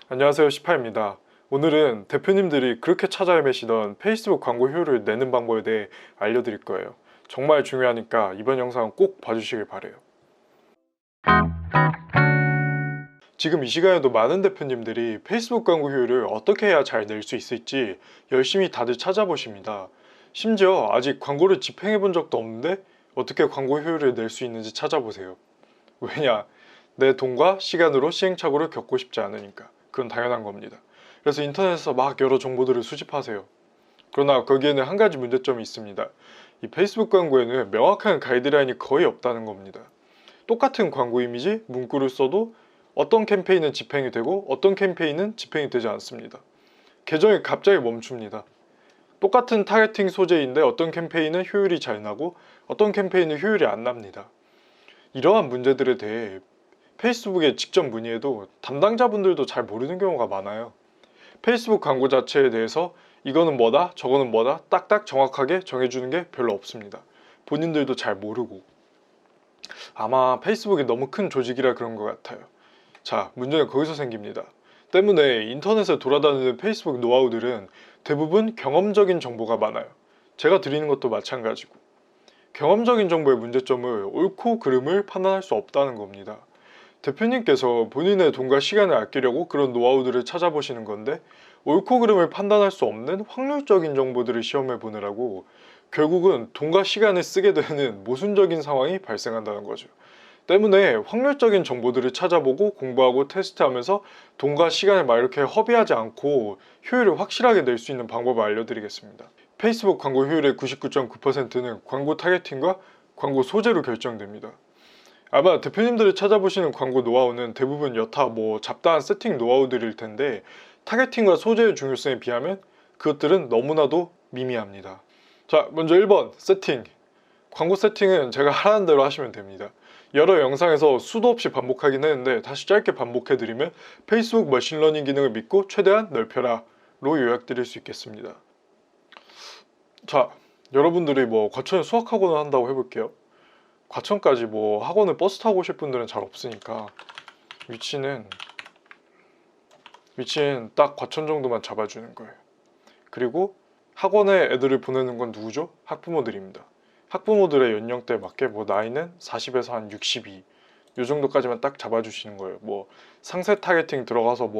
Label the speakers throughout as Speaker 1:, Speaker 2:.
Speaker 1: 안녕하세요, 시파입니다. 오늘은 대표님들이 그렇게 찾아 헤매시던 페이스북 광고 효율을 내는 방법에 대해 알려드릴 거예요. 정말 중요하니까 이번 영상 꼭 봐주시길 바래요. 지금 이 시간에도 많은 대표님들이 페이스북 광고 효율을 어떻게 해야 잘 낼 수 있을지 열심히 다들 찾아보십니다. 심지어 아직 광고를 집행해 본 적도 없는데 어떻게 광고 효율을 낼 수 있는지 찾아보세요. 왜냐? 내 돈과 시간으로 시행착오를 겪고 싶지 않으니까. 그건 당연한 겁니다. 그래서 인터넷에서 막 여러 정보들을 수집하세요. 그러나 거기에는 한 가지 문제점이 있습니다. 이 페이스북 광고에는 명확한 가이드라인이 거의 없다는 겁니다. 똑같은 광고 이미지, 문구를 써도 어떤 캠페인은 집행이 되고 어떤 캠페인은 집행이 되지 않습니다. 계정이 갑자기 멈춥니다. 똑같은 타겟팅 소재인데 어떤 캠페인은 효율이 잘 나고 어떤 캠페인은 효율이 안 납니다. 이러한 문제들에 대해 페이스북에 직접 문의해도 담당자분들도 잘 모르는 경우가 많아요. 페이스북 광고 자체에 대해서 이거는 뭐다, 저거는 뭐다 딱딱 정확하게 정해주는 게 별로 없습니다. 본인들도 잘 모르고. 아마 페이스북이 너무 큰 조직이라 그런 것 같아요. 자, 문제는 거기서 생깁니다. 때문에 인터넷에 돌아다니는 페이스북 노하우들은 대부분 경험적인 정보가 많아요. 제가 드리는 것도 마찬가지고. 경험적인 정보의 문제점을 옳고 그름을 판단할 수 없다는 겁니다. 대표님께서 본인의 돈과 시간을 아끼려고 그런 노하우들을 찾아보시는 건데 옳고 그름을 판단할 수 없는 확률적인 정보들을 시험해 보느라고 결국은 돈과 시간을 쓰게 되는 모순적인 상황이 발생한다는 거죠. 때문에 확률적인 정보들을 찾아보고 공부하고 테스트하면서 돈과 시간을 막 이렇게 허비하지 않고 효율을 확실하게 낼 수 있는 방법을 알려드리겠습니다. 페이스북 광고 효율의 99.9%는 광고 타겟팅과 광고 소재로 결정됩니다. 아마 대표님들이 찾아보시는 광고 노하우는 대부분 여타 잡다한 세팅 노하우들일 텐데 타겟팅과 소재의 중요성에 비하면 그것들은 너무나도 미미합니다. 자, 먼저 1번 세팅. 광고 세팅은 제가 하라는 대로 하시면 됩니다. 여러 영상에서 수도 없이 반복하긴 했는데 다시 짧게 반복해드리면 페이스북 머신러닝 기능을 믿고 최대한 넓혀라 로 요약드릴 수 있겠습니다. 자, 여러분들이 과천에 수학학원을 한다고 해볼게요. 과천까지 학원을 버스 타고 오실 분들은 잘 없으니까 위치는 딱 과천 정도만 잡아주는 거예요. 그리고 학원에 애들을 보내는 건 누구죠? 학부모들입니다. 학부모들의 연령대에 맞게 나이는 40에서 한 62, 요 정도까지만 딱 잡아주시는 거예요. 상세 타겟팅 들어가서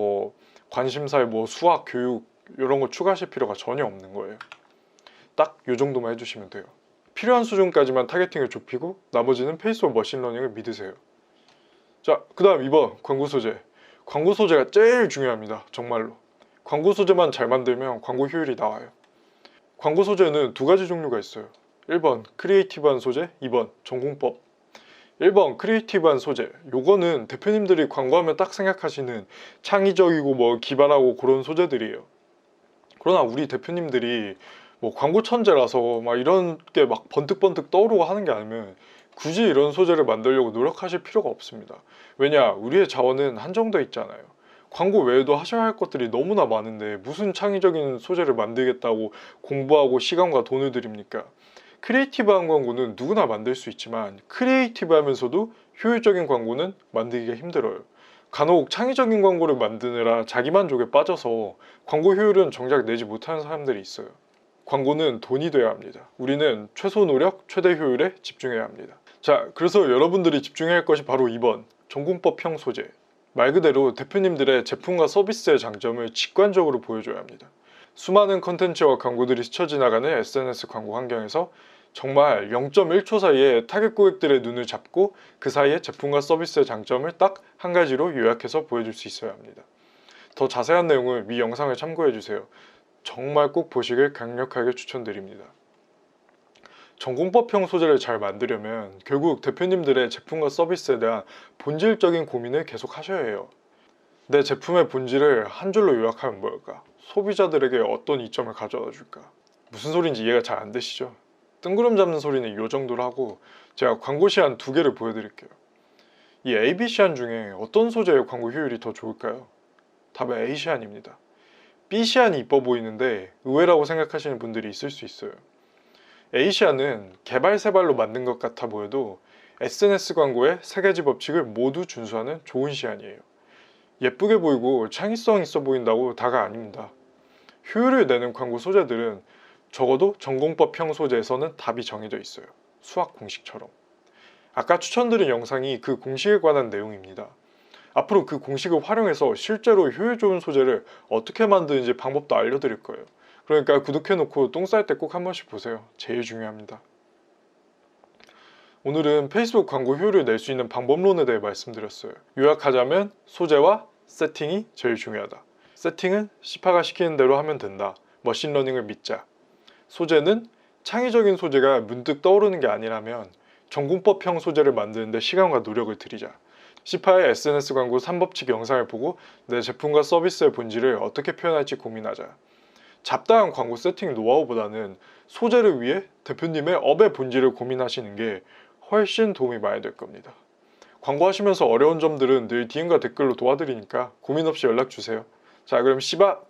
Speaker 1: 관심사에 수학, 교육 이런 거 추가하실 필요가 전혀 없는 거예요. 딱 요 정도만 해주시면 돼요. 필요한 수준까지만 타겟팅을 좁히고 나머지는 페이스북 머신러닝을 믿으세요. 자, 그 다음 2번 광고 소재. 광고 소재가 제일 중요합니다. 정말로. 광고 소재만 잘 만들면 광고 효율이 나와요. 광고 소재는 두 가지 종류가 있어요. 1번 크리에이티브한 소재, 2번 전공법. 1번 크리에이티브한 소재. 요거는 대표님들이 광고하면 딱 생각하시는 창의적이고 기발하고 그런 소재들이에요. 그러나 우리 대표님들이 광고 천재라서 이런 게 번뜩번뜩 떠오르고 하는 게 아니면 굳이 이런 소재를 만들려고 노력하실 필요가 없습니다. 왜냐? 우리의 자원은 한정되어 있잖아요. 광고 외에도 하셔야 할 것들이 너무나 많은데 무슨 창의적인 소재를 만들겠다고 공부하고 시간과 돈을 들입니까? 크리에이티브한 광고는 누구나 만들 수 있지만 크리에이티브하면서도 효율적인 광고는 만들기가 힘들어요. 간혹 창의적인 광고를 만드느라 자기만족에 빠져서 광고 효율은 정작 내지 못하는 사람들이 있어요. 광고는 돈이 돼야 합니다. 우리는 최소 노력, 최대 효율에 집중해야 합니다. 자, 그래서 여러분들이 집중해야 할 것이 바로 2번 전공법형 소재. 말 그대로 대표님들의 제품과 서비스의 장점을 직관적으로 보여줘야 합니다. 수많은 컨텐츠와 광고들이 스쳐 지나가는 SNS 광고 환경에서 정말 0.1초 사이에 타겟 고객들의 눈을 잡고 그 사이에 제품과 서비스의 장점을 딱 한 가지로 요약해서 보여줄 수 있어야 합니다. 더 자세한 내용은 위 영상을 참고해주세요. 정말 꼭 보시길 강력하게 추천드립니다. 전공법형 소재를 잘 만들려면 결국 대표님들의 제품과 서비스에 대한 본질적인 고민을 계속 하셔야 해요. 내 제품의 본질을 한 줄로 요약하면 뭘까? 소비자들에게 어떤 이점을 가져다 줄까? 무슨 소리인지 이해가 잘 안 되시죠? 뜬구름 잡는 소리는 이 정도로 하고 제가 광고 시안 2개를 보여드릴게요. 이 AB 시안 중에 어떤 소재의 광고 효율이 더 좋을까요? 답은 A 시안입니다. B 시안이 이뻐 보이는데 의외라고 생각하시는 분들이 있을 수 있어요. A 시안은 개발세발로 만든 것 같아 보여도 SNS 광고의 3가지 법칙을 모두 준수하는 좋은 시안이에요. 예쁘게 보이고 창의성 있어 보인다고 다가 아닙니다. 효율을 내는 광고 소재들은 적어도 전공법형 소재에서는 답이 정해져 있어요. 수학 공식처럼. 아까 추천드린 영상이 그 공식에 관한 내용입니다. 앞으로 그 공식을 활용해서 실제로 효율 좋은 소재를 어떻게 만드는지 방법도 알려드릴 거예요. 그러니까 구독해놓고 똥 쌀 때 꼭 한 번씩 보세요. 제일 중요합니다. 오늘은 페이스북 광고 효율을 낼 수 있는 방법론에 대해 말씀드렸어요. 요약하자면 소재와 세팅이 제일 중요하다. 세팅은 시파가 시키는 대로 하면 된다. 머신러닝을 믿자. 소재는 창의적인 소재가 문득 떠오르는 게 아니라면 전공법형 소재를 만드는데 시간과 노력을 들이자. 시파의 SNS 광고 3법칙 영상을 보고 내 제품과 서비스의 본질을 어떻게 표현할지 고민하자. 잡다한 광고 세팅 노하우보다는 소재를 위해 대표님의 업의 본질을 고민하시는 게 훨씬 도움이 많이 될 겁니다. 광고하시면서 어려운 점들은 늘 DM과 댓글로 도와드리니까 고민 없이 연락 주세요. 자, 그럼 시바!